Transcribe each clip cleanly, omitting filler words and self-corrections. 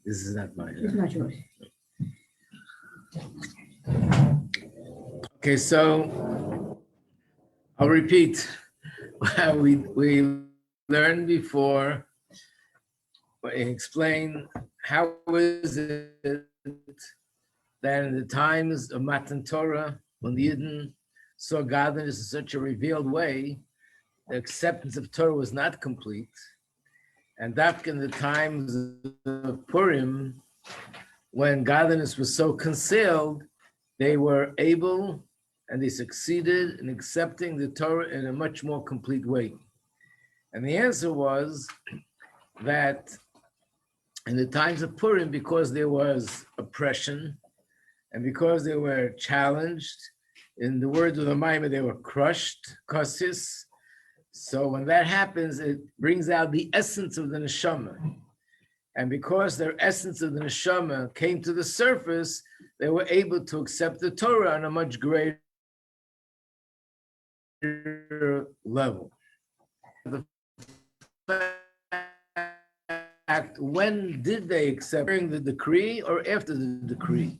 This is not mine. It's not yours. Okay, so I'll repeat. We learned before, explain how is it that in the times of Matan Torah, when the Yidden saw godliness in such a revealed way, the acceptance of Torah was not complete. And that in the times of Purim, when godliness was so concealed, they were able and they succeeded in accepting the Torah in a much more complete way. And the answer was that in the times of Purim, because there was oppression and because they were challenged, in the words of the Maimon, they were crushed, kosis. So when that happens, it brings out the essence of the neshama. And because their essence of the neshama came to the surface, they were able to accept the Torah on a much greater level. The fact, when did they accept? During the decree or after the decree?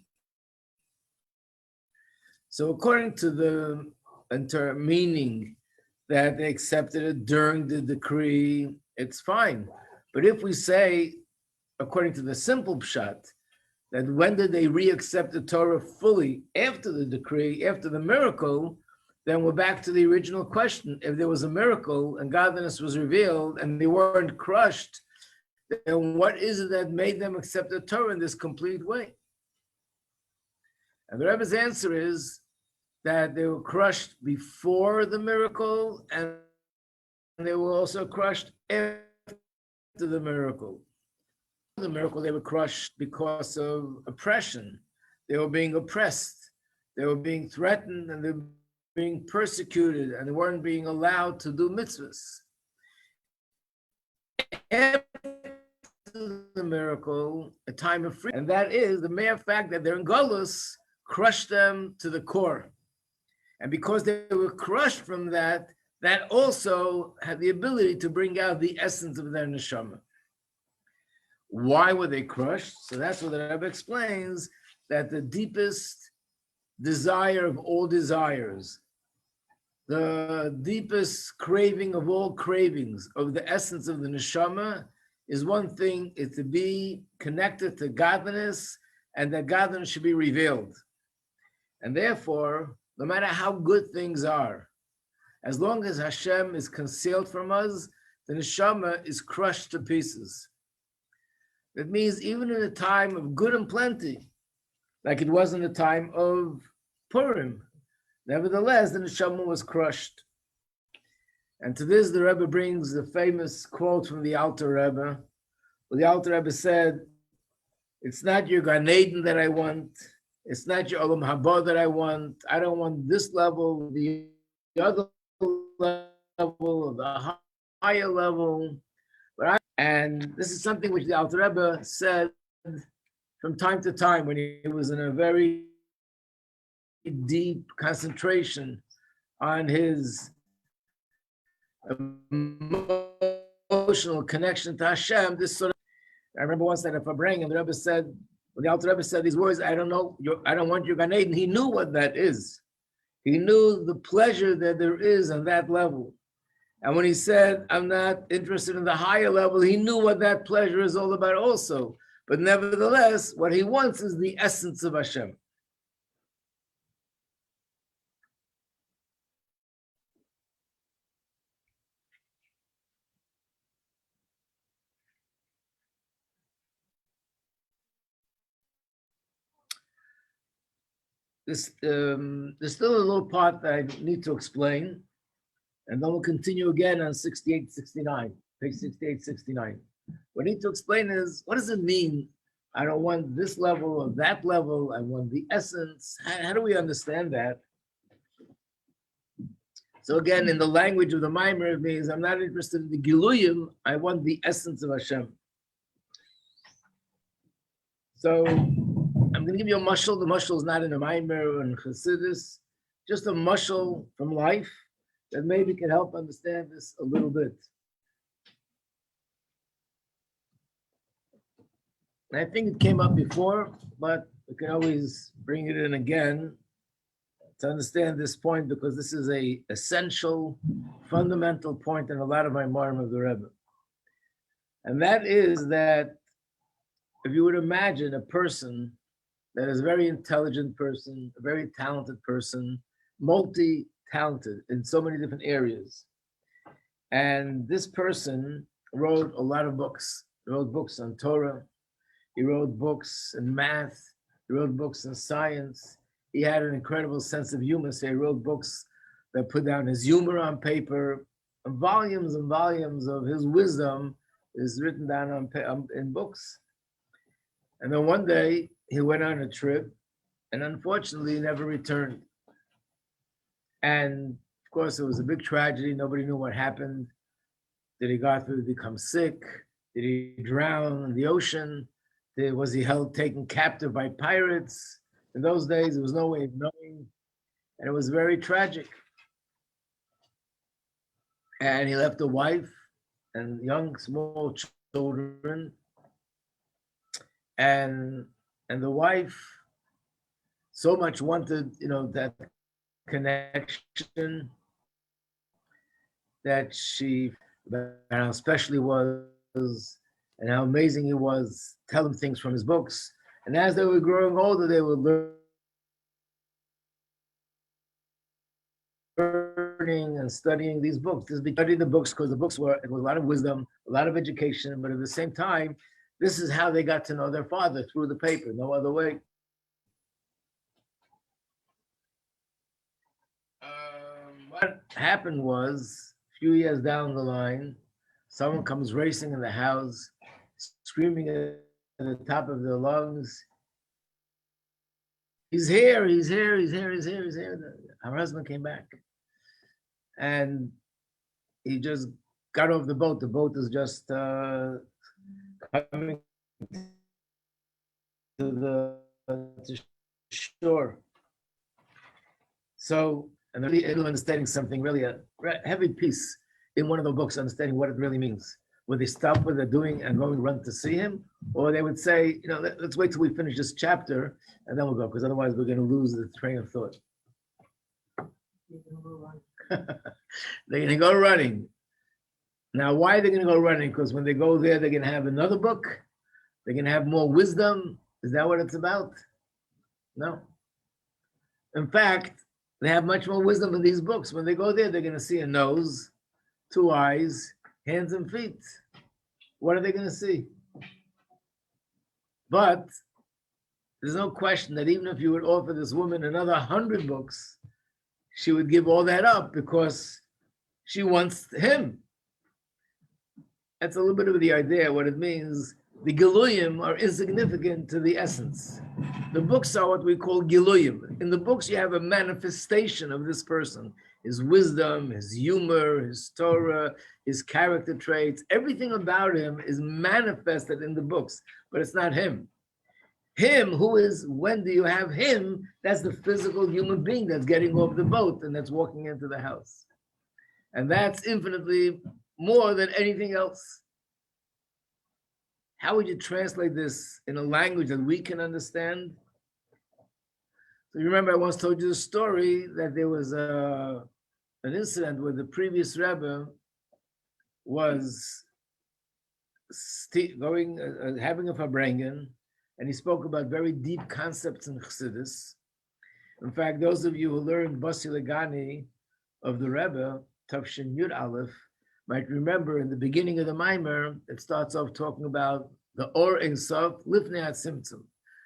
So according to the meaning that they accepted it during the decree, it's fine. But if we say, according to the simple pshat, that when did they re-accept the Torah fully? After the decree, after the miracle, then we're back to the original question. If there was a miracle and godliness was revealed and they weren't crushed, then what is it that made them accept the Torah in this complete way? And the Rebbe's answer is that they were crushed before the miracle and they were also crushed after the miracle. The miracle, they were crushed because of oppression. They were being oppressed. They were being threatened and they were being persecuted and they weren't being allowed to do mitzvahs. After the miracle, a time of freedom, and that is the mere fact that they're in Golus crushed them to the core. And because they were crushed from that, that also had the ability to bring out the essence of their neshama. Why were they crushed? So that's what the Rebbe explains, that the deepest desire of all desires, the deepest craving of all cravings, of the essence of the neshama, is one thing, is to be connected to godliness, and that godliness should be revealed. And therefore, no matter how good things are, as long as Hashem is concealed from us, the neshama is crushed to pieces. That means even in a time of good and plenty, like it was in the time of Purim, nevertheless, the neshama was crushed. And to this, the Rebbe brings the famous quote from the Alter Rebbe, where the Alter Rebbe said, "It's not your Gan Eden that I want. It's not your Olam Haba that I want. I don't want this level, the other level, the higher level. And this is something which the Alter Rebbe said from time to time when he was in a very deep concentration on his emotional connection to Hashem. This sort of, I remember once at a Fabring, and the Rebbe said, when the Alter Rebbe said these words, I don't want your Gan Eden, he knew what that is. He knew the pleasure that there is on that level. And when he said, I'm not interested in the higher level, he knew what that pleasure is all about also. But nevertheless, what he wants is the essence of Hashem. There's still a little part that I need to explain, and then we'll continue again on 6869, page 6869. What I need to explain is, what does it mean? I don't want this level or that level, I want the essence. How do we understand that? So again, in the language of the Maimer, it means I'm not interested in the Giluyim, I want the essence of Hashem. So I'm going to give you a mashal. The mashal is not in a Maimer or in Chassidus, just a mashal from life that maybe can help understand this a little bit. I think it came up before, but we can always bring it in again to understand this point because this is a essential, fundamental point in a lot of my Marim of the Rebbe. And that is that if you would imagine a person that is a very intelligent person, a very talented person, multi-talented in so many different areas. And this person wrote a lot of books. He wrote books on Torah. He wrote books in math. He wrote books in science. He had an incredible sense of humor. So he wrote books that put down his humor on paper. And volumes of his wisdom is written down in books. And then one day he went on a trip and unfortunately never returned. And of course, it was a big tragedy. Nobody knew what happened. Did he go through to become sick? Did he drown in the ocean? Was he taken captive by pirates? In those days, there was no way of knowing. And it was very tragic. And he left a wife and young, small children. And the wife so much wanted, that connection that she, about how special he was and how amazing he was, tell him things from his books. And as they were growing older, they were learning and studying these books. Studying the books because it was a lot of wisdom, a lot of education, but at the same time, this is how they got to know their father, through the paper, no other way. What happened was, a few years down the line, someone comes racing in the house, screaming at the top of their lungs, he's here, he's here, he's here, he's here, he's here. Her husband came back. And he just got off the boat. The boat is just coming to shore. So, and really understanding something, really a heavy piece in one of the books, understanding what it really means. Would they stop what they're doing and go and run to see him? Or they would say, let's wait till we finish this chapter and then we'll go, because otherwise we're going to lose the train of thought. They're going to go running. Now, why are they going to go running? Because when they go there, they're going to have another book. They're going to have more wisdom. Is that what it's about? No. In fact, they have much more wisdom in these books. When they go there, they're going to see a nose, 2 eyes, hands and feet. What are they going to see? But there's no question that even if you would offer this woman another 100 books, she would give all that up because she wants him. That's a little bit of the idea, what it means. The Giluyim are insignificant to the essence. The books are what we call Giluyim. In the books, you have a manifestation of this person, his wisdom, his humor, his Torah, his character traits. Everything about him is manifested in the books, but it's not him. Him, who is, when do you have him? That's the physical human being that's getting off the boat and that's walking into the house. And that's infinitely more than anything else. How would you translate this in a language that we can understand? So you remember I once told you the story that there was an incident where the previous Rebbe was having a Farbrengen, and he spoke about very deep concepts in Chassidus. In fact, those of you who learned Basi Legani of the Rebbe, Tafshin Yud Aleph, might remember in the beginning of the Maimer, it starts off talking about the Or Ein Sof Lifnei HaTzimtzum,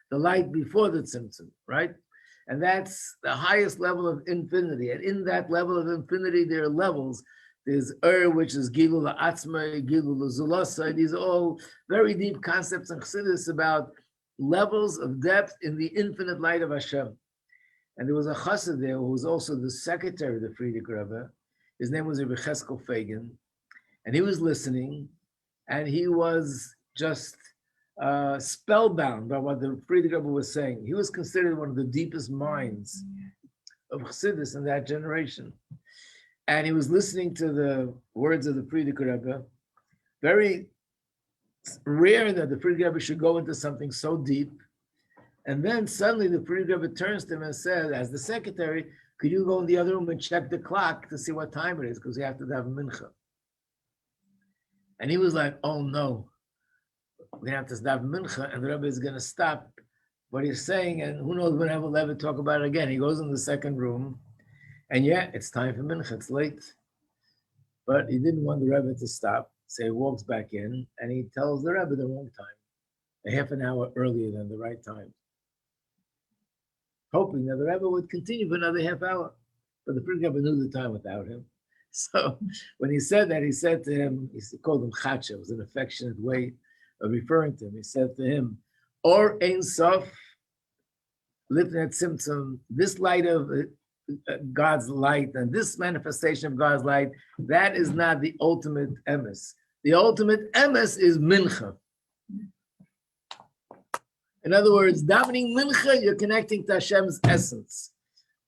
the light before the Tzimtzum, right? And that's the highest level of infinity. And in that level of infinity, there are levels. There's which is Gilul La'atzmai, Gilul L'Zulasa. These are all very deep concepts in Chassidus about levels of depth in the infinite light of Hashem. And there was a chassid there who was also the secretary of the Frierdiker Rebbe. His name was Rabbi Cheskel Fagan. And he was listening, and he was just spellbound by what the Frierdiker Rebbe was saying. He was considered one of the deepest minds of Chassidus in that generation. And he was listening to the words of the Frierdiker Rebbe, very It's rare that the Frierdiker Rebbe should go into something so deep. And then suddenly the Frierdiker Rebbe turns to him and says, as the secretary, could you go in the other room and check the clock to see what time it is? Because we have to have mincha. And he was like, oh no, we're going to have to have mincha, and the Rebbe is going to stop what he's saying, and who knows when I will ever talk about it again. He goes in the second room, and yeah, it's time for mincha, it's late. But he didn't want the Rebbe to stop, so he walks back in, and he tells the Rebbe the wrong time, a half an hour earlier than the right time, hoping that the Rebbe would continue for another half hour. But the Frierdiker Rebbe knew the time without him. So when he said that, he said to him, he called him Chacha, it was an affectionate way of referring to him. He said to him, Or Ein Sof, Lifnei Tzimtzum, this light of God's light and this manifestation of God's light, that is not the ultimate emes. The ultimate emes is mincha. In other words, davening mincha, you're connecting to Hashem's essence.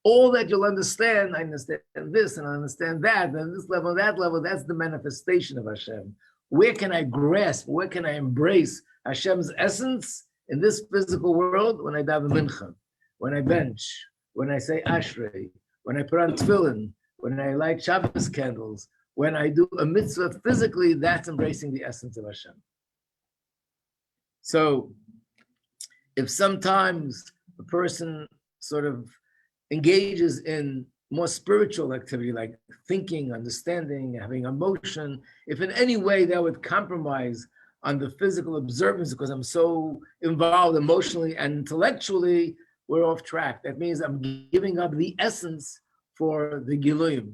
All that you'll understand, I understand this and I understand that, and this level, that level, that's the manifestation of Hashem. Where can I grasp, where can I embrace Hashem's essence in this physical world? When I daven mincha, when I bench, when I say ashrei, when I put on tefillin, when I light Shabbos candles, when I do a mitzvah physically, that's embracing the essence of Hashem. So if sometimes a person sort of engages in more spiritual activity like thinking, understanding, having emotion, if in any way that would compromise on the physical observance because I'm so involved emotionally and intellectually, we're off track. That means I'm giving up the essence for the Giluyim.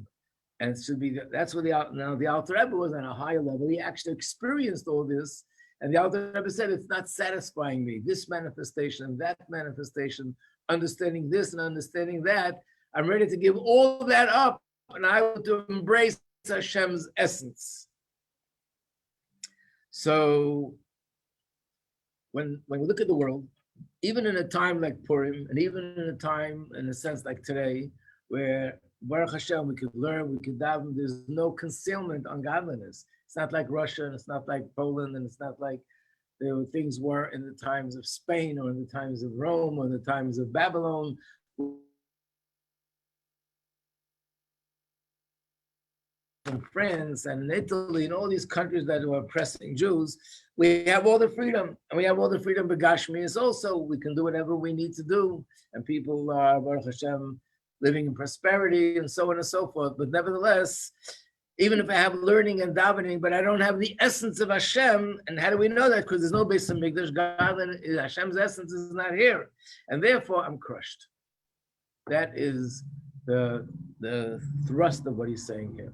And it should be, that's where the Alter Rebbe was on a higher level. He actually experienced all this. And the Alter Rebbe said, it's not satisfying me. This manifestation, that manifestation, understanding this and understanding that, I'm ready to give all that up, and I want to embrace Hashem's essence. So when we look at the world, even in a time like Purim, and even in a time, in a sense like today, where Baruch Hashem, we could learn, we could daven, there's no concealment on godliness. It's not like Russia, and it's not like Poland, and it's not like things were in the times of Spain, or in the times of Rome, or in the times of Babylon. In France and in Italy and all these countries that were oppressing Jews, we have all the freedom, and we have all the freedom. Begashmi is also, we can do whatever we need to do, and people are, Baruch Hashem, living in prosperity and so on and so forth. But nevertheless, even if I have learning and davening, but I don't have the essence of Hashem, and how do we know that? Because there's no Beis Hamikdash. God, Hashem's essence is not here, and therefore I'm crushed. That is the thrust of what he's saying here.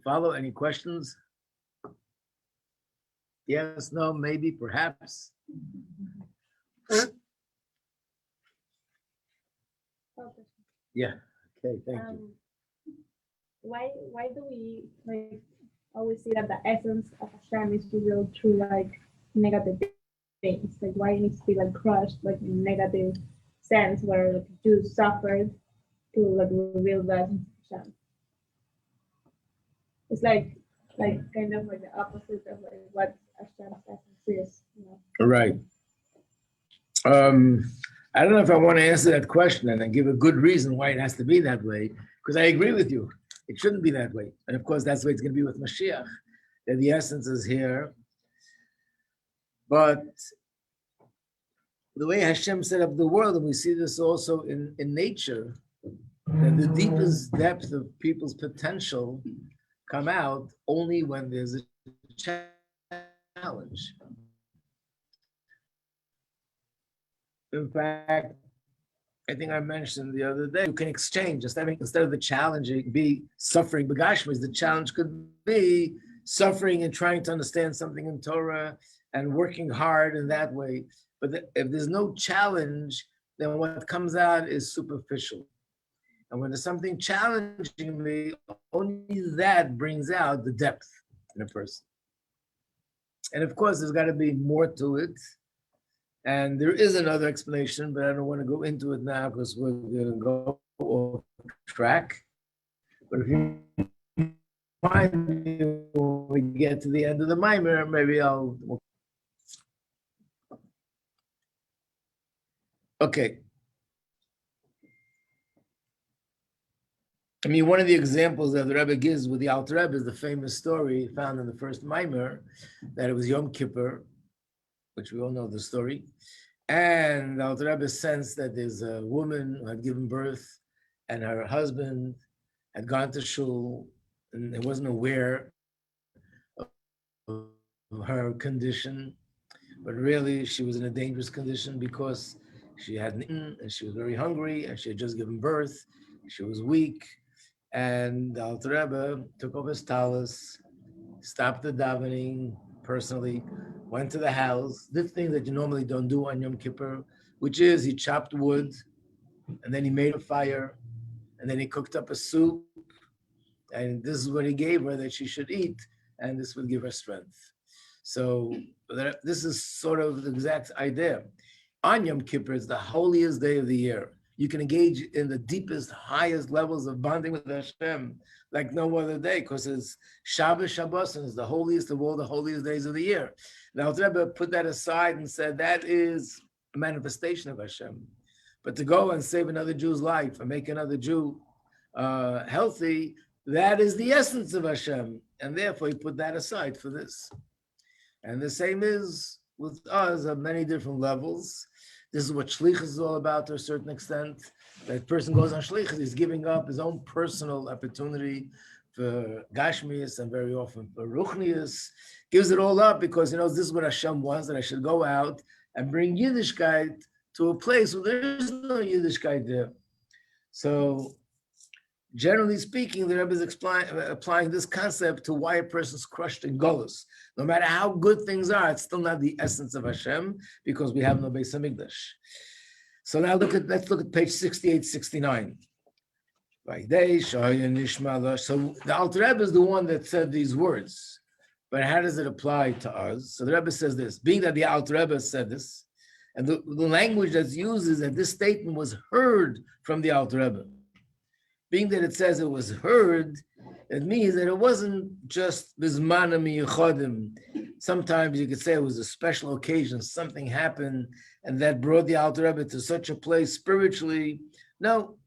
Follow? Any questions? Yes, no, maybe, perhaps. Yeah. Okay. Thank you. Why do we always see that the essence of Hashem is revealed through negative things? Why it needs to be crushed in negative sense where Jews suffered to reveal the essence of Hashem? It's kind of the opposite of what Hashem's essence is. Right. I don't know if I want to answer that question and give a good reason why it has to be that way, because I agree with you. It shouldn't be that way. And of course, that's the way it's going to be with Mashiach, that the essence is here. But the way Hashem set up the world, and we see this also in nature, that the deepest depth of people's potential come out only when there's a challenge. In fact, I think I mentioned the other day, you can exchange, instead of the challenging be suffering, begashmis, the challenge could be suffering and trying to understand something in Torah and working hard in that way. But if there's no challenge, then what comes out is superficial. And when there's something challenging me, only that brings out the depth in a person. And of course, there's got to be more to it. And there is another explanation, but I don't want to go into it now because we're going to go off track. But if you remind me when we get to the end of the mimer, maybe I'll. Okay. I mean, one of the examples that the Rebbe gives with the Alter Rebbe is the famous story found in the first mimer, that it was Yom Kippur, which we all know the story. And the Alter Rebbe sensed that there's a woman who had given birth and her husband had gone to shul and wasn't aware of her condition, but really she was in a dangerous condition because she hadn't eaten and she was very hungry and she had just given birth. She was weak. And the Alter Rebbe took off his talus, stopped the davening personally, went to the house, did things that you normally don't do on Yom Kippur, which is he chopped wood, and then he made a fire, and then he cooked up a soup, and this is what he gave her that she should eat, and this would give her strength. So this is sort of the exact idea. On Yom Kippur, it's the holiest day of the year. You can engage in the deepest, highest levels of bonding with Hashem like no other day, because it's Shabbos, and it's the holiest of all the holiest days of the year. Now, the Rebbe put that aside and said that is a manifestation of Hashem. But to go and save another Jew's life and make another Jew healthy, that is the essence of Hashem. And therefore, he put that aside for this. And the same is with us on many different levels. This is what shlichus is all about to a certain extent. That person goes on shlichus, he's giving up his own personal opportunity for gashmius and very often for ruchnius. Gives it all up because he knows this is what Hashem wants, that I should go out and bring Yiddishkeit to a place where there is no Yiddishkeit there. So generally speaking, the Rebbe is applying this concept to why a person's crushed in Golus. No matter how good things are, it's still not the essence of Hashem because we have no Beis Hamikdash. So now let's look at page 68, 69. So the Alter Rebbe is the one that said these words, but how does it apply to us? So the Rebbe says this, being that the Alter Rebbe said this, and the language that's used is that this statement was heard from the Alter Rebbe. Being that it says it was heard, it means that it wasn't just bizmana miyuchadim. Sometimes you could say it was a special occasion, something happened, and that brought the Alter Rebbe to such a place spiritually. No,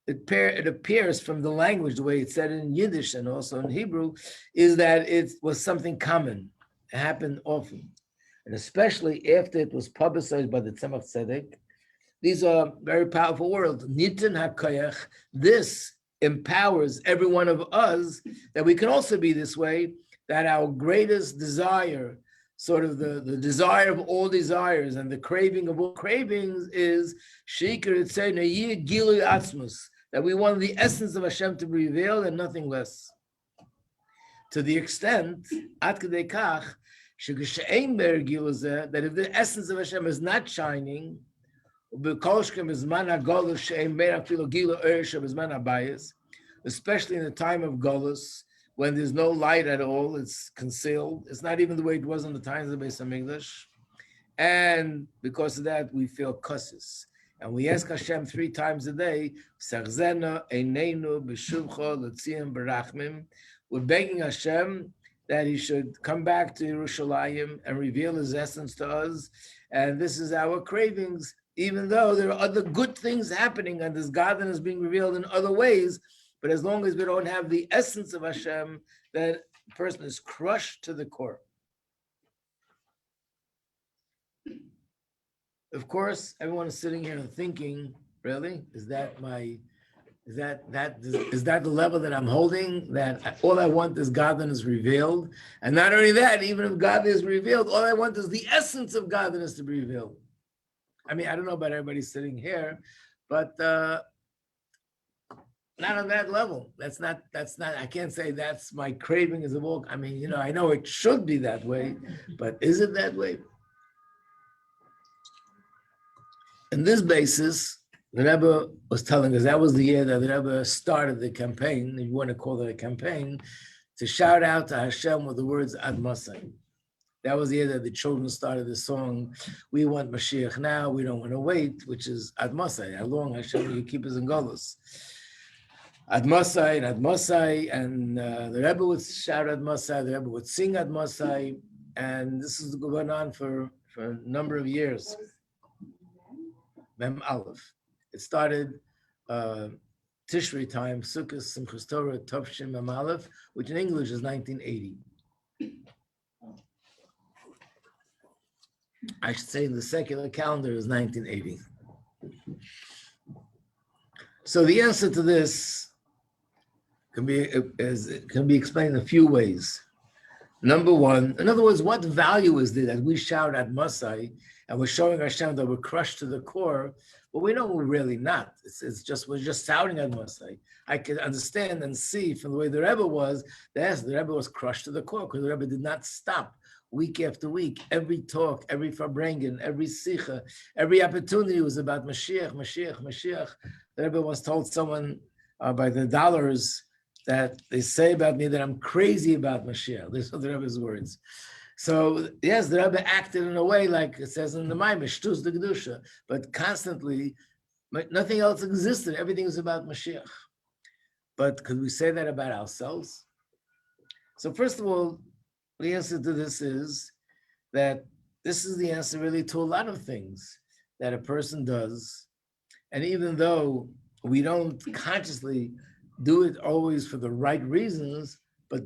it appears from the language, the way it's said in Yiddish and also in Hebrew, is that it was something common. It happened often. And especially after it was publicized by the Tzemach Tzedek. These are very powerful words. Nitin HaKoyach, this empowers every one of us that we can also be this way, that our greatest desire, sort of the desire of all desires and the craving of all cravings is Shikar Yitzay Gilu Atzmus, that we want the essence of Hashem to be revealed and nothing less. To the extent, Ad Kedei Kach, that if the essence of Hashem is not shining, especially in the time of Golus, when there's no light at all, it's concealed. It's not even the way it was in the times of Beis Hamikdash. And because of that, we feel kusses. And we ask Hashem 3 times a day, we're begging Hashem that he should come back to Yerushalayim and reveal his essence to us. And this is our cravings, even though there are other good things happening and this godliness being revealed in other ways. But as long as we don't have the essence of Hashem, that person is crushed to the core. Of course, everyone is sitting here and thinking, really? Is that the level that I'm holding? That all I want is godliness revealed? And not only that, even if godliness is revealed, all I want is the essence of godliness to be revealed. I mean, I don't know about everybody sitting here, but not on that level. That's not, I can't say that's my craving as a walk. I mean, I know it should be that way, but is it that way? In this basis, the Rebbe was telling us that was the year that the Rebbe started the campaign, if you want to call it a campaign, to shout out to Hashem with the words Ad Masai. That was the year that the children started the song, we want Mashiach now, we don't want to wait, which is Ad Masai, how long Hashem will you keep us in Golus? Ad Mosai, and the Rebbe would shout Ad Mosai, the Rebbe would sing Ad Mosai, and this is going on for a number of years. Mem Aleph. It started Tishrei time, Sukkot, Simchas Torah, Tovshin Mem Aleph, which in English is 1980. I should say in the secular calendar is 1980. So the answer to this can be explained in a few ways. Number one, in other words, what value is there that we shout at Masai and we're showing Hashem that we're crushed to the core? Well, we know we're really not. We're just shouting at Masai. I can understand and see from the way the Rebbe was, that the Rebbe was crushed to the core because the Rebbe did not stop week after week. Every talk, every farbrengen, every sicha, every opportunity was about Mashiach, Mashiach, Mashiach. The Rebbe once told someone by the dollars that they say about me that I'm crazy about Mashiach. These are the Rebbe's words. So yes, the Rebbe acted in a way like it says in the Maimon, Shtus the Kedusha, but constantly, nothing else existed. Everything was about Mashiach. But could we say that about ourselves? So first of all, the answer to this is that this is the answer really to a lot of things that a person does. And even though we don't consciously do it always for the right reasons, but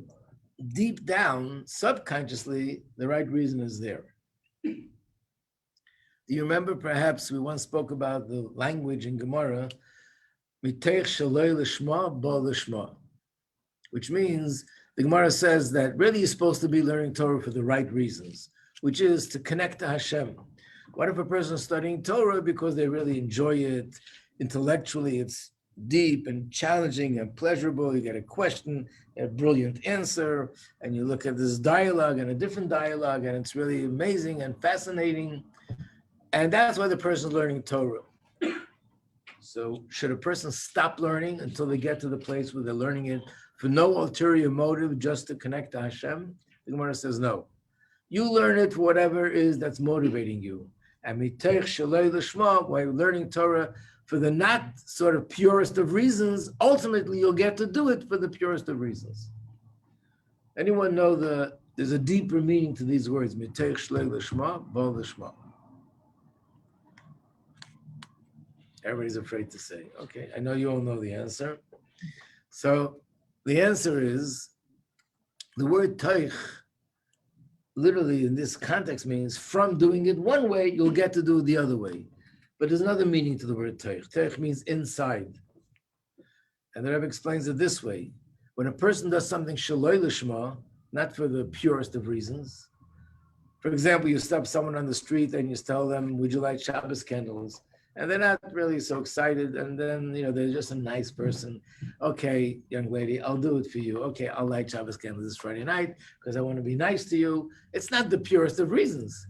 deep down, subconsciously, the right reason is there. Do you remember, perhaps, we once spoke about the language in Gemara, Miteich shaloi lishma bo lishma, which means, the Gemara says that really you're supposed to be learning Torah for the right reasons, which is to connect to Hashem. What if a person is studying Torah because they really enjoy it, intellectually it's deep and challenging and pleasurable, you get a question, a brilliant answer, and you look at this dialogue and a different dialogue, and it's really amazing and fascinating, and that's why the person is learning Torah. So should a person stop learning until they get to the place where they're learning it for no ulterior motive, just to connect to Hashem? The Gemara says no. You learn it for whatever it is that's motivating you. And miteich shalei l'shma, while you're learning Torah for the not sort of purest of reasons, ultimately you'll get to do it for the purest of reasons. Anyone know there's a deeper meaning to these words, miteich shalei l'shma, bo l'shma? Everybody's afraid to say. Okay, I know you all know the answer. So the answer is, the word teich, literally in this context means from doing it one way, you'll get to do it the other way. But there's another meaning to the word teich. Teich means inside. And the Rebbe explains it this way. When a person does something shaloi l'shma, not for the purest of reasons. For example, you stop someone on the street and you tell them, would you like Shabbos candles? And they're not really so excited. And then, they're just a nice person. Okay, young lady, I'll do it for you. Okay, I'll light Shabbos candles this Friday night because I want to be nice to you. It's not the purest of reasons.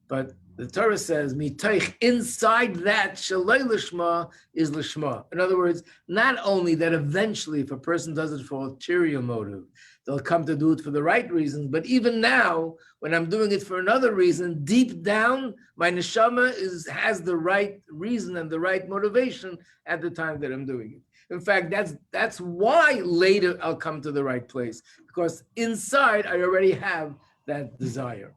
But the Torah says, miteich, inside that, shaloi l'shma is l'shma. In other words, not only that eventually, if a person does it for ulterior motive, they'll come to do it for the right reasons, but even now, when I'm doing it for another reason, deep down, my neshama has the right reason and the right motivation at the time that I'm doing it. In fact, that's why later I'll come to the right place, because inside I already have that desire.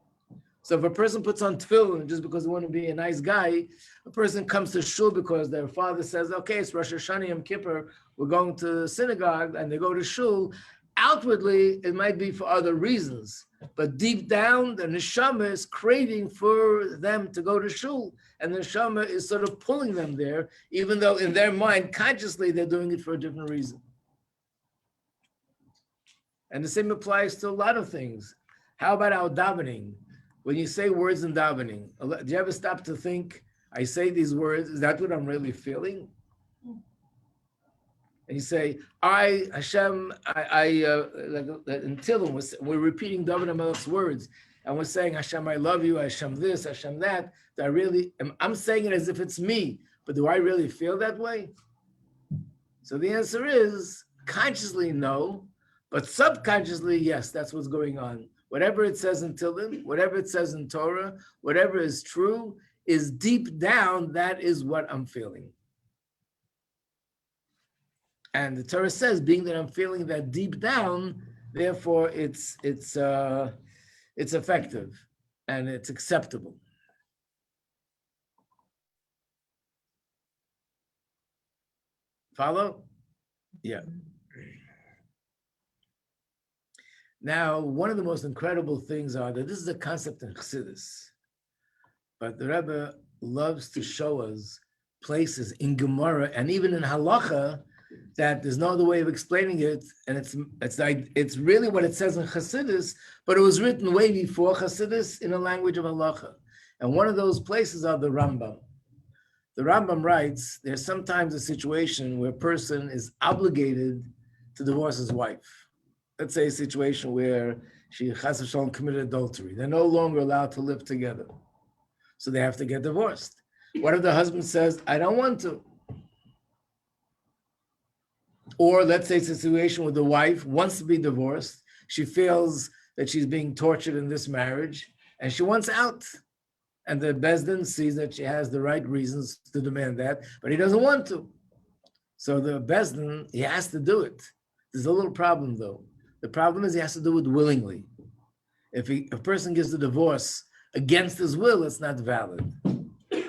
So if a person puts on tefillin just because they want to be a nice guy, a person comes to shul because their father says, okay, it's Rosh Hashanah Yom Kippur, we're going to the synagogue, and they go to shul. Outwardly, it might be for other reasons, but deep down, the neshama is craving for them to go to shul, and the neshama is sort of pulling them there, even though in their mind, consciously, they're doing it for a different reason. And the same applies to a lot of things. How about our davening? When you say words in davening, do you ever stop to think, I say these words, is that what I'm really feeling? And you say, Hashem, until we're repeating David HaMelech's words, and we're saying, Hashem, I love you, Hashem this, Hashem that, I'm saying it as if it's me, but do I really feel that way? So the answer is, consciously no, but subconsciously, yes, that's what's going on. Whatever it says in Tillim, whatever it says in Torah, whatever is true, is deep down, that is what I'm feeling. And the Torah says, being that I'm feeling that deep down, therefore it's effective and it's acceptable. Follow? Yeah. Now, one of the most incredible things are that this is a concept in Chassidus, but the Rebbe loves to show us places in Gemara and even in Halacha that there's no other way of explaining it, and it's really what it says in Chassidus, but it was written way before Chassidus in a language of Halacha. And one of those places are the Rambam. The Rambam writes, there's sometimes a situation where a person is obligated to divorce his wife. Let's say a situation where she chas v'shalom committed adultery. They're no longer allowed to live together. So they have to get divorced. What if the husband says, I don't want to? Or let's say it's a situation where the wife wants to be divorced. She feels that she's being tortured in this marriage and she wants out. And the Bezdin sees that she has the right reasons to demand that, but he doesn't want to. So the Bezdin, he has to do it. There's a little problem though. The problem is he has to do it willingly. If a person gives the divorce against his will, it's not valid.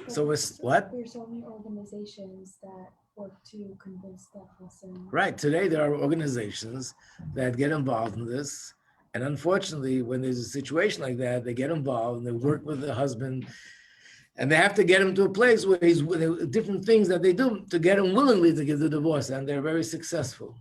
So it's what? There's so many organizations that work to convince that person. Right. Today there are organizations that get involved in this. And unfortunately, when there's a situation like that, they get involved and they work with the husband and they have to get him to a place where he's with different things that they do to get him willingly to give the divorce. And they're very successful.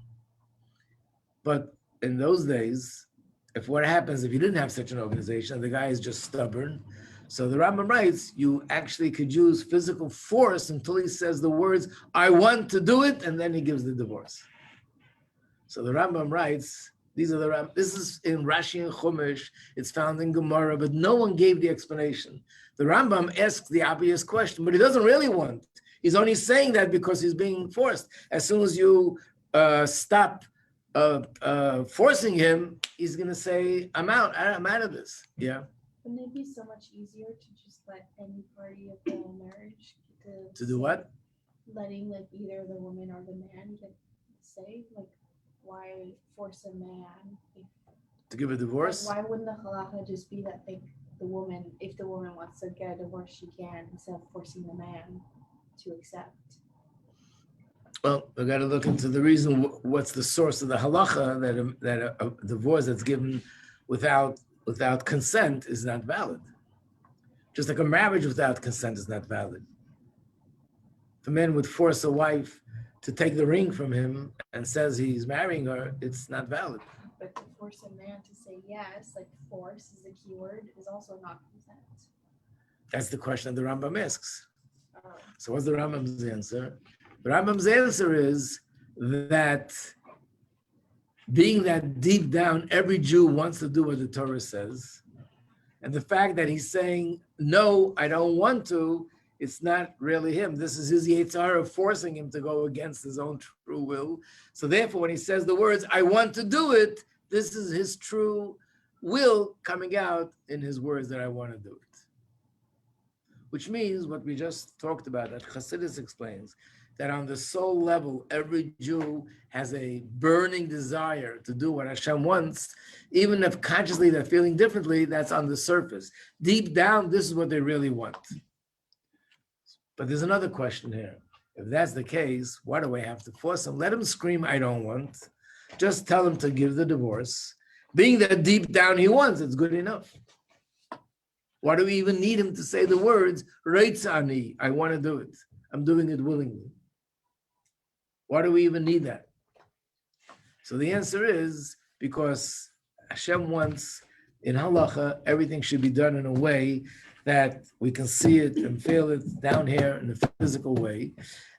But in those days, if what happens if you didn't have such an organization, the guy is just stubborn. So the Rambam writes, you actually could use physical force until he says the words, I want to do it, and then he gives the divorce. So the Rambam writes, this is in Rashi and Chumash, it's found in Gemara, but no one gave the explanation. The Rambam asks the obvious question, but he doesn't really want. He's only saying that because he's being forced. As soon as you stop forcing him, he's going to say, I'm out of this. Yeah. Wouldn't it be so much easier to just let any party of the marriage to do what? Letting like either the woman or the man get say, like, why force a man to give a divorce? Like, why wouldn't the halacha just be that the woman, if the woman wants to get a divorce, she can, instead of forcing the man to accept? Well, we got to look into the reason. What's the source of the halacha that a divorce that's given without consent is not valid? Just like a marriage without consent is not valid. If a man would force a wife to take the ring from him and says he's marrying her, it's not valid. But to force a man to say yes, like force is the key word, is also not consent. That's the question that the Rambam asks. So what's the Rambam's answer? The Rambam's answer is that being that deep down, every Jew wants to do what the Torah says. And the fact that he's saying, no, I don't want to, it's not really him. This is his Yetzirah forcing him to go against his own true will. So therefore, when he says the words, I want to do it, this is his true will coming out in his words that I want to do it. Which means what we just talked about, that Chassidus explains, that on the soul level, every Jew has a burning desire to do what Hashem wants, even if consciously they're feeling differently, that's on the surface. Deep down, this is what they really want. But there's another question here. If that's the case, why do we have to force him? Let him scream, I don't want. Just tell him to give the divorce. Being that deep down he wants, it's good enough. Why do we even need him to say the words, Reitzani, I want to do it. I'm doing it willingly. Why do we even need that? So the answer is because Hashem wants, in halacha, everything should be done in a way that we can see it and feel it down here in a physical way.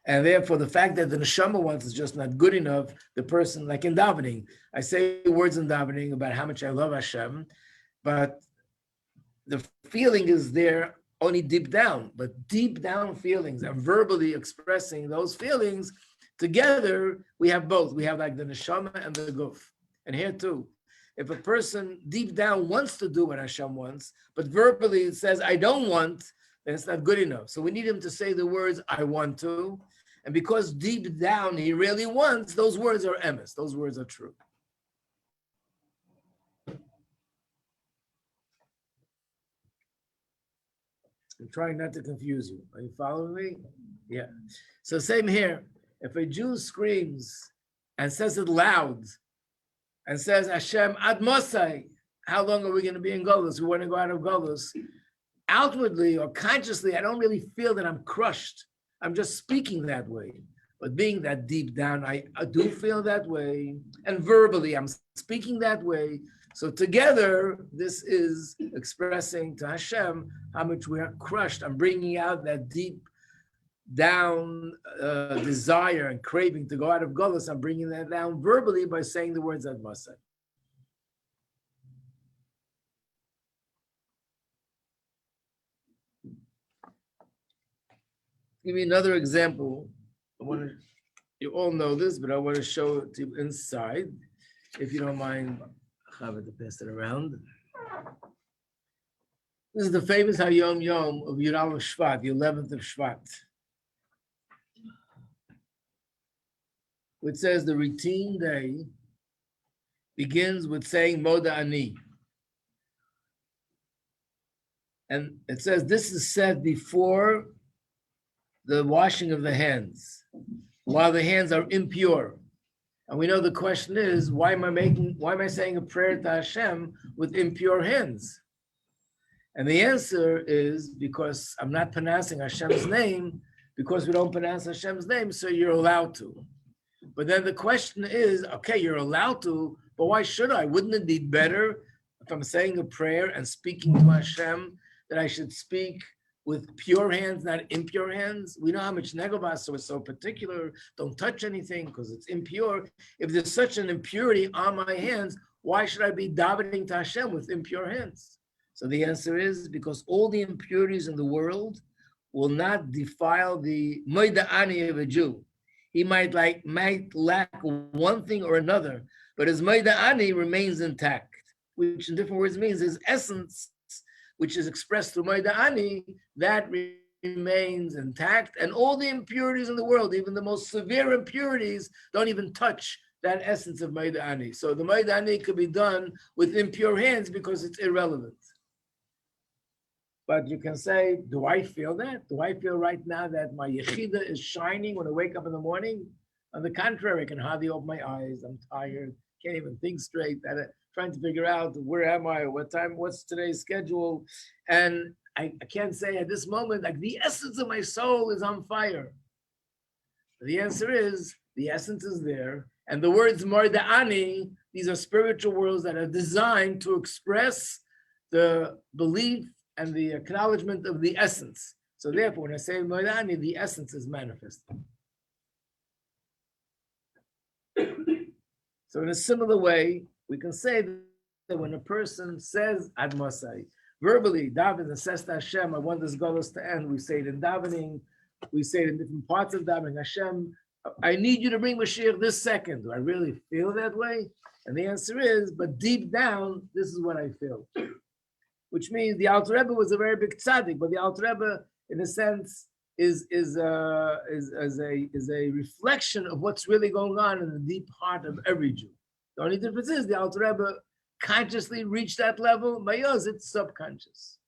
And therefore, the fact that the neshama wants is just not good enough. The person, like in davening, I say words in davening about how much I love Hashem, but the feeling is there only deep down. But deep down feelings and verbally expressing those feelings, together, we have both. We have like the neshama and the guf. And here too, if a person deep down wants to do what Hashem wants, but verbally it says, I don't want, then it's not good enough. So we need him to say the words, I want to. And because deep down he really wants, those words are emes, those words are true. I'm trying not to confuse you. Are you following me? Yeah. So same here. If a Jew screams and says it loud and says, Hashem, Ad Mosai, how long are we going to be in Golus? We want to go out of Golus. Outwardly or consciously, I don't really feel that I'm crushed. I'm just speaking that way. But being that deep down, I do feel that way. And verbally, I'm speaking that way. So together, this is expressing to Hashem how much we are crushed. I'm bringing out that deep down desire and craving to go out of Golus. I'm bringing that down verbally by saying the words Ad Mosai. Give me another example. You all know this, but I want to show it to you inside. If you don't mind, Chava, to pass it around. This is the famous Hayom Yom of Yud Aleph Shvat, the 11th of Shvat, which says the routine day begins with saying Moda Ani. And it says this is said before the washing of the hands, while the hands are impure. And we know the question is, why am I saying a prayer to Hashem with impure hands? And the answer is because I'm not pronouncing Hashem's name, because we don't pronounce Hashem's name, so you're allowed to. But then the question is, okay, you're allowed to, but why should I? Wouldn't it be better if I'm saying a prayer and speaking to Hashem that I should speak with pure hands, not impure hands? We know how much Negavas is so particular. Don't touch anything because it's impure. If there's such an impurity on my hands, why should I be davening to Hashem with impure hands? So the answer is because all the impurities in the world will not defile the Moida Ani of a Jew. He might lack one thing or another, but his Moida Ani remains intact, which in different words means his essence, which is expressed through Moida Ani, that remains intact. And all the impurities in the world, even the most severe impurities, don't even touch that essence of Moida Ani. So the Moida Ani could be done with impure hands because it's irrelevant. But you can say, do I feel that? Do I feel right now that my yechida is shining when I wake up in the morning? On the contrary, I can hardly open my eyes. I'm tired, can't even think straight. Trying to figure out where am I, what time, what's today's schedule. And I can't say at this moment, like the essence of my soul is on fire. The answer is, the essence is there. And the words Moida Ani, these are spiritual words that are designed to express the belief and the acknowledgement of the essence. So therefore, when I say Moida Ani, the essence is manifested. So in a similar way, we can say that when a person says Ad Mosai, verbally, daven and says to Hashem, I want this Golus to end. We say it in davening, we say it in different parts of davening. Hashem, I need you to bring Mashiach this second. Do I really feel that way? And the answer is, but deep down, this is what I feel. Which means the Alter Rebbe was a very big tzaddik, but the Alter Rebbe, in a sense, is a reflection of what's really going on in the deep heart of every Jew. The only difference is the Alter Rebbe consciously reached that level. By yours, it's subconscious.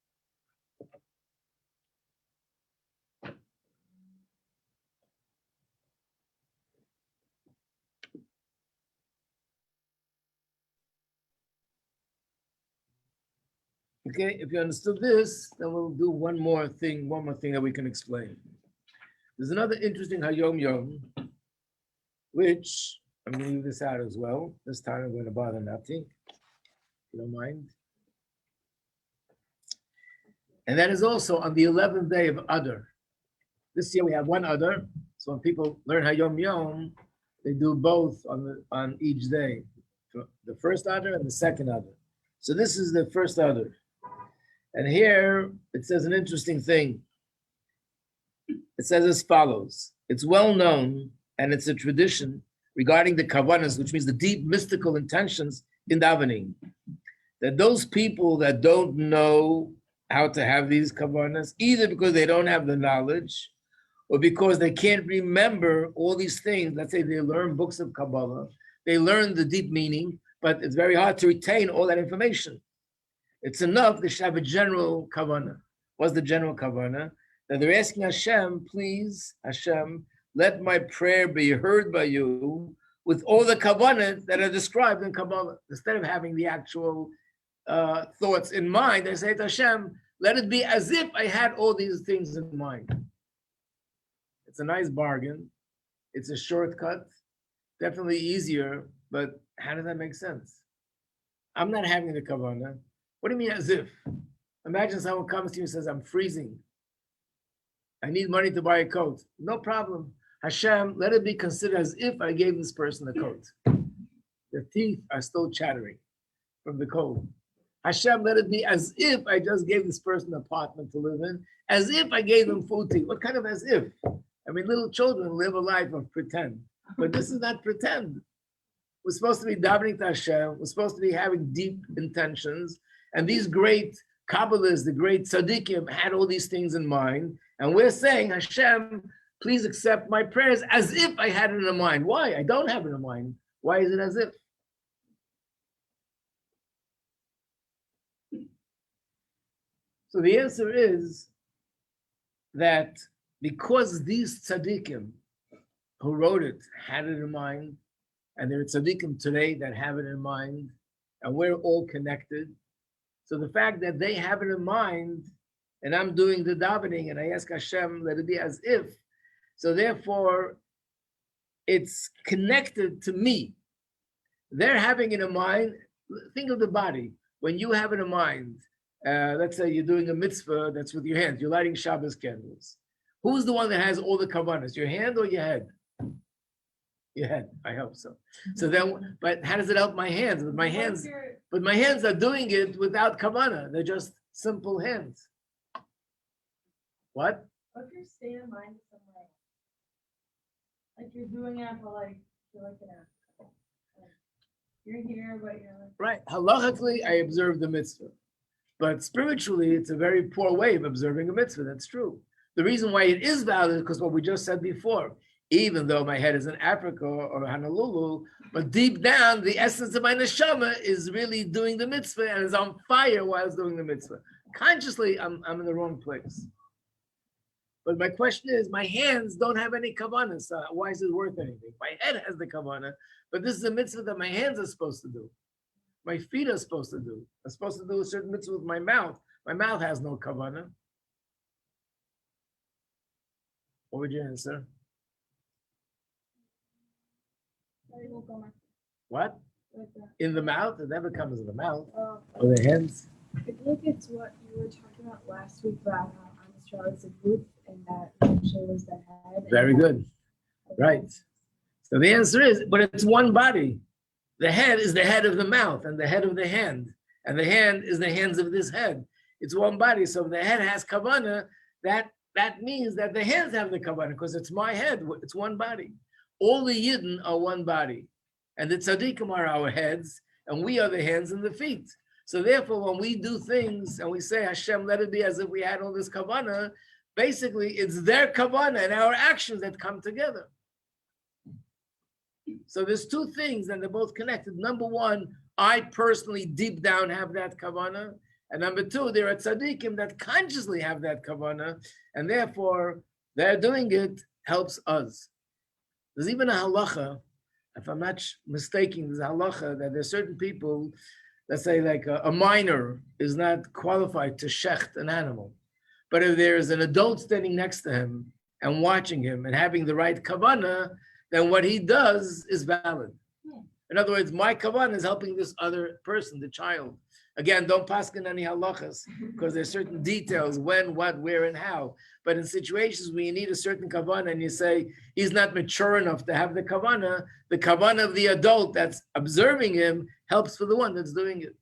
Okay, if you understood this, then we'll do one more thing that we can explain. There's another interesting Hayom Yom, which I'm going to leave this out as well. This time I'm going to bother nothing, if you don't mind. And that is also on the 11th day of Adar. This year we have one Adar, so when people learn Hayom Yom, they do both on each day, the first Adar and the second Adar. So this is the first Adar. And here it says an interesting thing. It says as follows. It's well known, and it's a tradition regarding the kavanas, which means the deep mystical intentions in davening, that those people that don't know how to have these kavanas, either because they don't have the knowledge or because they can't remember all these things. Let's say they learn books of Kabbalah, they learn the deep meaning, but it's very hard to retain all that information. It's enough they should have a general kavanah. What's the general kavanah? That they're asking Hashem, please, Hashem, let my prayer be heard by you with all the kavanah that are described in Kabbalah. Instead of having the actual thoughts in mind, they say to Hashem, let it be as if I had all these things in mind. It's a nice bargain. It's a shortcut, definitely easier, but how does that make sense? I'm not having the kavanah. What do you mean as if? Imagine someone comes to you and says, I'm freezing. I need money to buy a coat. No problem. Hashem, let it be considered as if I gave this person a coat. The teeth are still chattering from the cold. Hashem, let it be as if I just gave this person an apartment to live in, as if I gave them food to eat. What kind of as if? I mean, little children live a life of pretend, but this is not pretend. We're supposed to be davening to Hashem. We're supposed to be having deep intentions. And these great Kabbalists, the great tzaddikim, had all these things in mind. And we're saying, Hashem, please accept my prayers as if I had it in mind. Why? I don't have it in mind. Why is it as if? So the answer is that because these tzaddikim who wrote it had it in mind, and there are tzaddikim today that have it in mind, and we're all connected. So the fact that they have it in mind, and I'm doing the davening, and I ask Hashem, let it be as if. So therefore, it's connected to me. They're having it in mind. Think of the body. When you have it in mind, let's say you're doing a mitzvah that's with your hands, you're lighting Shabbos candles. Who's the one that has all the kavanas, your hand or your head? Your head, I hope so. So then, but how does it help my hands? But my hands are doing it without kavana. They're just simple hands. What? What if your state of mind is somewhere? Like you're doing it, but like you're looking at it. You're here, but you're like. Right. Halachically, I observe the mitzvah. But spiritually, it's a very poor way of observing a mitzvah. That's true. The reason why it is valid is because what we just said before. Even though my head is in Africa or Honolulu, but deep down, the essence of my neshama is really doing the mitzvah and is on fire while it's doing the mitzvah. Consciously, I'm in the wrong place. But my question is, my hands don't have any kavanah, so why is it worth anything? My head has the kavanah, but this is a mitzvah that my hands are supposed to do. My feet are supposed to do. I'm supposed to do a certain mitzvah with my mouth. My mouth has no kavanah. What would you answer? What? In the mouth? It never comes in the mouth. Or the hands? I think it's what you were talking about last week about how Israel is a group and that Moshe was the head. Very good. Right. So the answer is, but it's one body. The head is the head of the mouth and the head of the hand. And the hand is the hands of this head. It's one body. So if the head has kavanah, that means that the hands have the kavanah because it's my head. It's one body. All the Yidden are one body, and the tzaddikim are our heads, and we are the hands and the feet. So therefore, when we do things and we say, Hashem, let it be as if we had all this kavanah, basically it's their kavanah and our actions that come together. So there's two things, and they're both connected. Number one, I personally deep down have that kavanah, and number two, there are tzaddikim that consciously have that kavanah, and therefore, their doing it helps us. There's even a halacha, if I'm not mistaken, there's a halacha that there's certain people, let's say like a minor is not qualified to shecht an animal. But if there is an adult standing next to him and watching him and having the right kavanah, then what he does is valid. In other words, my kavanah is helping this other person, the child. Again, don't paskin any halachas because there's certain details, when, what, where, and how. But in situations where you need a certain kavanah and you say he's not mature enough to have the kavanah of the adult that's observing him helps for the one that's doing it.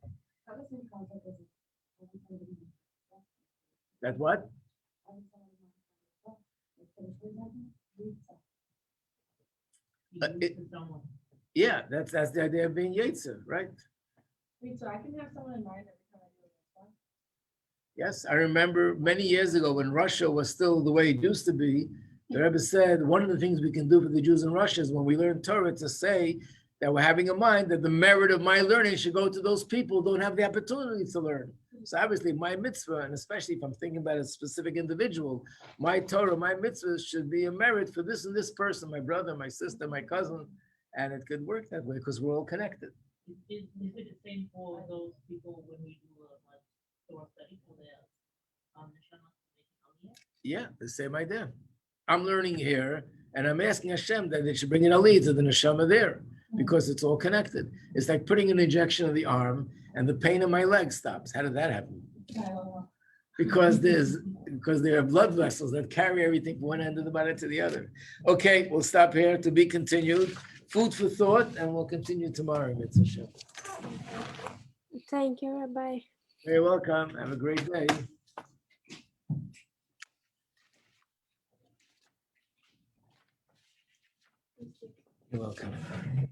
That what? Yeah, that's the idea of being Yetzer, right? Wait, so I can have someone in mind every time I do it. Yes, I remember many years ago when Russia was still the way it used to be, The Rebbe said one of the things we can do for the Jews in Russia is when we learn Torah to say that we're having in mind that the merit of my learning should go to those people who don't have the opportunity to learn. So obviously my mitzvah, and especially if I'm thinking about a specific individual, my Torah, my mitzvah should be a merit for this and this person, my brother, my sister, my cousin, and it could work that way because we're all connected. Is it the same for those people when we do like Torah study for the neshama? Yeah, the same idea. I'm learning here, and I'm asking Hashem that they should bring an ali to the neshama there, because it's all connected. It's like putting an injection of the arm, and the pain in my leg stops. How did that happen? Because there are blood vessels that carry everything from one end of the body to the other. Okay, we'll stop here. To be continued. Food for thought, and we'll continue tomorrow. Mitzvah Shem. Thank you, Rabbi. You're welcome. Have a great day. You're welcome.